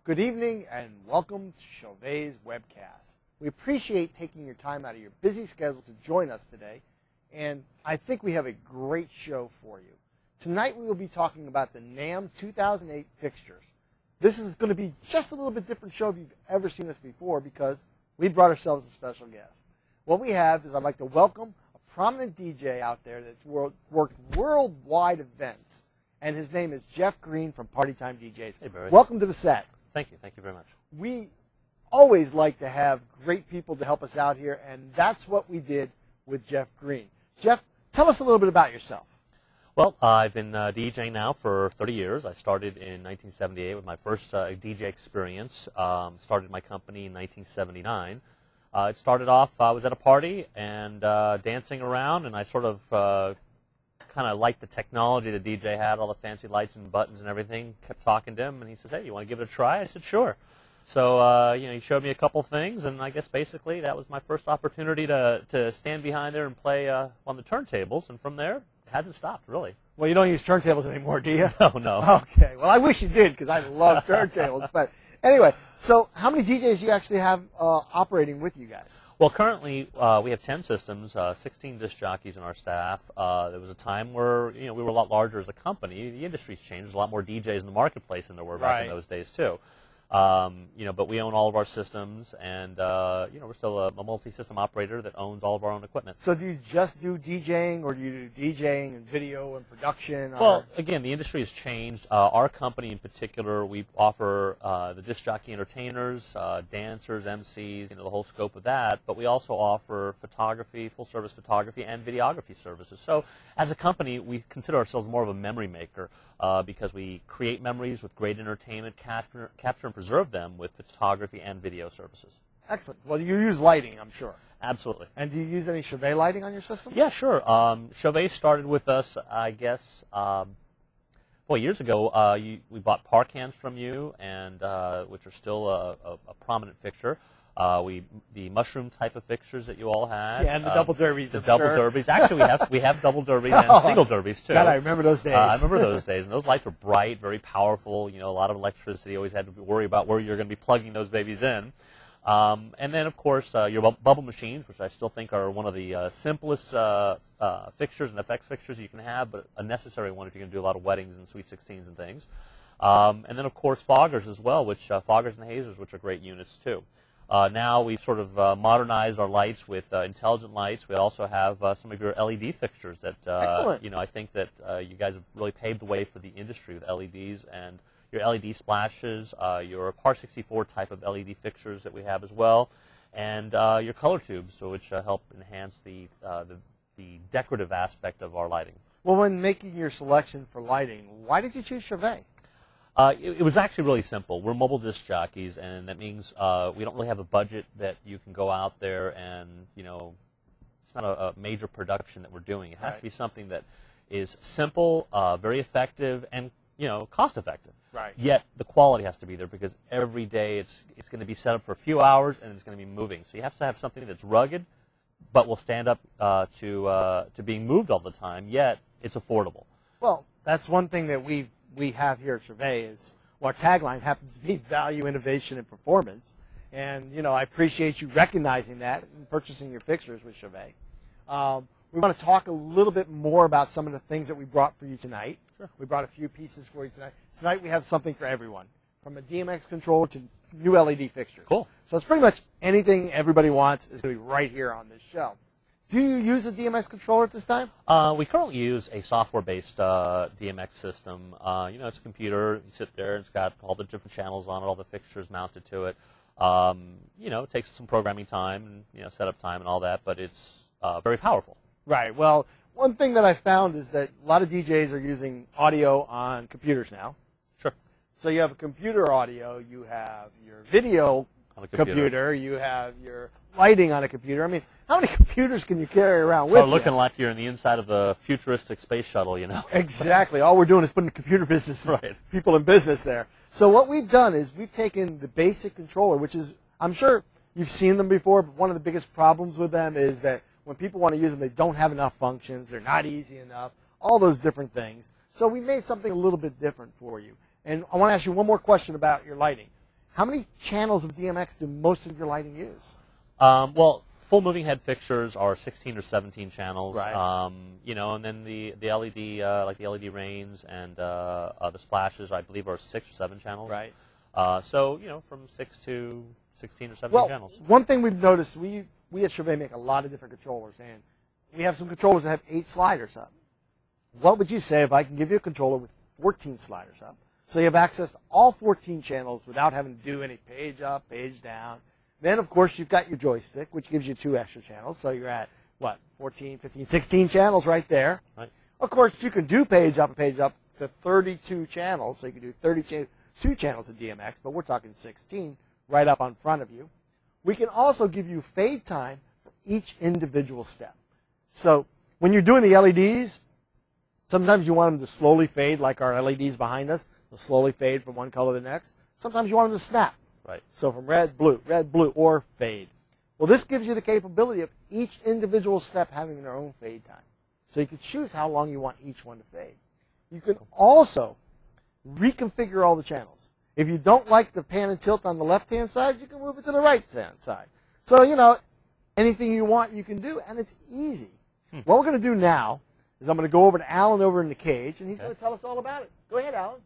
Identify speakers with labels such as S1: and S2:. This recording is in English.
S1: Good evening and welcome to CHAUVET's Webcast. We appreciate taking your time out of your busy schedule to join us today, and I think we have a great show for you. Tonight we will be talking about the NAMM 2008 fixtures. This is going to be just a little bit different show if you've ever seen us before because we brought ourselves a special guest. What we have is I'd like to welcome a prominent DJ out there that's worked worldwide events, and his name is Jeff Green from Party Time DJs.
S2: Hey, Barry.
S1: Welcome to the set.
S2: Thank you very much.
S1: We always like to have great people to help us out here, and that's what we did with Jeff Green. Jeff, tell us a little bit about yourself.
S2: Well, I've been DJing now for 30 years. I started in 1978 with my first DJ experience. Started my company in 1979. It started off, I was at a party and dancing around, and I sort of kind of liked the technology the DJ had, all the fancy lights and buttons and everything. Kept talking to him, and he says, "Hey, you want to give it a try?" I said, "Sure." So, he showed me a couple things, and I guess basically that was my first opportunity to stand behind there and play on the turntables, and from there, it hasn't stopped, really.
S1: Well, you don't use turntables anymore, do you?
S2: No.
S1: Okay. Well, I wish you did because I love turntables. But anyway, so how many DJs do you actually have operating with you guys?
S2: Well, currently we have 10 systems, 16 disc jockeys in our staff. There was a time where we were a lot larger as a company. The industry's changed. There's a lot more DJs in the marketplace than there were back in those days too. But we own all of our systems, and we're still a multi-system operator that owns all of our own equipment.
S1: So do you just do DJing, or do you do DJing and video and production?
S2: Well, again, the industry has changed. Our company in particular, we offer the disc jockey entertainers, dancers, MCs, the whole scope of that. But we also offer photography, full-service photography, and videography services. So as a company, we consider ourselves more of a memory maker because we create memories with great entertainment, capture and preserve them with photography and video services.
S1: Excellent. Well, you use lighting, I'm sure.
S2: Absolutely.
S1: And do you use any CHAUVET lighting on your system?
S2: Yeah, sure. CHAUVET started with us, I guess, years ago. We bought par cans from you, and which are still a prominent fixture. The mushroom type of fixtures that you all had.
S1: Yeah, and the double derbies.
S2: The double derbies. Actually, we have double derbies and single derbies too.
S1: God, I remember those days.
S2: I remember those days, and those lights were bright, very powerful. A lot of electricity. Always had to worry about where you're going to be plugging those babies in. And then, of course, your bubble machines, which I still think are one of the simplest fixtures and effects fixtures you can have, but a necessary one if you're going to do a lot of weddings and sweet 16s and things. And then, of course, foggers as well, which foggers and hazers, which are great units too. Now we've sort of modernized our lights with intelligent lights. We also have some of your LED fixtures that I think that you guys have really paved the way for the industry with LEDs and your LED splashes, your Par 64 type of LED fixtures that we have as well, and your color tubes, which help enhance the decorative aspect of our lighting.
S1: Well, when making your selection for lighting, why did you choose CHAUVET?
S2: It was actually really simple. We're mobile disc jockeys, and that means we don't really have a budget that you can go out there and, it's not a major production that we're doing. It has to be something that is simple, very effective, and, cost effective.
S1: Right.
S2: Yet the quality has to be there because every day it's going to be set up for a few hours and it's going to be moving. So you have to have something that's rugged, but will stand up to being moved all the time, yet it's affordable.
S1: Well, that's one thing that we have here at CHAUVET is our tagline happens to be value, innovation, and performance. And, I appreciate you recognizing that and purchasing your fixtures with CHAUVET. We want to talk a little bit more about some of the things that we brought for you tonight. Sure. We brought a few pieces for you tonight. Tonight we have something for everyone, from a DMX controller to new LED fixtures.
S2: Cool.
S1: So it's pretty much anything everybody wants is going to be right here on this show. Do you use a DMX controller at this time?
S2: We currently use a software-based DMX system. It's a computer. You sit there, and it's got all the different channels on it, all the fixtures mounted to it. It takes some programming time and setup time and all that, but it's very powerful.
S1: Right. Well, one thing that I found is that a lot of DJs are using audio on computers now.
S2: Sure.
S1: So you have a computer audio, you have your video on a computer, you have your lighting on a computer. I mean, how many computers can you carry around with you?
S2: Looking like you're in the inside of the futuristic space shuttle,
S1: Exactly. All we're doing is putting computer business, people in business there. So what we've done is we've taken the basic controller, which is, I'm sure you've seen them before, but one of the biggest problems with them is that when people want to use them, they don't have enough functions, they're not easy enough, all those different things. So we made something a little bit different for you. And I want to ask you one more question about your lighting. how many channels of DMX do most of your lighting use?
S2: Well, full moving head fixtures are 16 or 17 channels.
S1: Right.
S2: You know, and then the LED, like the LED rains and the splashes, I believe, are 6 or 7 channels.
S1: Right.
S2: So, you know, from 6 to 16 or 17 channels.
S1: One thing we've noticed, we at CHAUVET make a lot of different controllers, and we have some controllers that have 8 sliders up. What would you say if I can give you a controller with 14 sliders up, so you have access to all 14 channels without having to do any page up, page down? Then, of course, you've got your joystick, which gives you 2 extra channels, so you're at, what, 14, 15, 16 channels right there.
S2: Right.
S1: Of course, you can do page up to 32 channels, so you can do 32 channels of DMX, but we're talking 16 right up on front of you. We can also give you fade time for each individual step. So when you're doing the LEDs, sometimes you want them to slowly fade, like our LEDs behind us. They'll slowly fade from one color to the next. Sometimes you want them to snap.
S2: Right.
S1: So from red, blue, or fade. Well, this gives you the capability of each individual step having their own fade time. So you can choose how long you want each one to fade. You can also reconfigure all the channels. If you don't like the pan and tilt on the left-hand side, you can move it to the right-hand side. So, you know, anything you want, you can do, and it's easy. What we're going to do now is I'm going to go over to Alan over in the cage, and he's going to tell us all about it. Go ahead, Alan.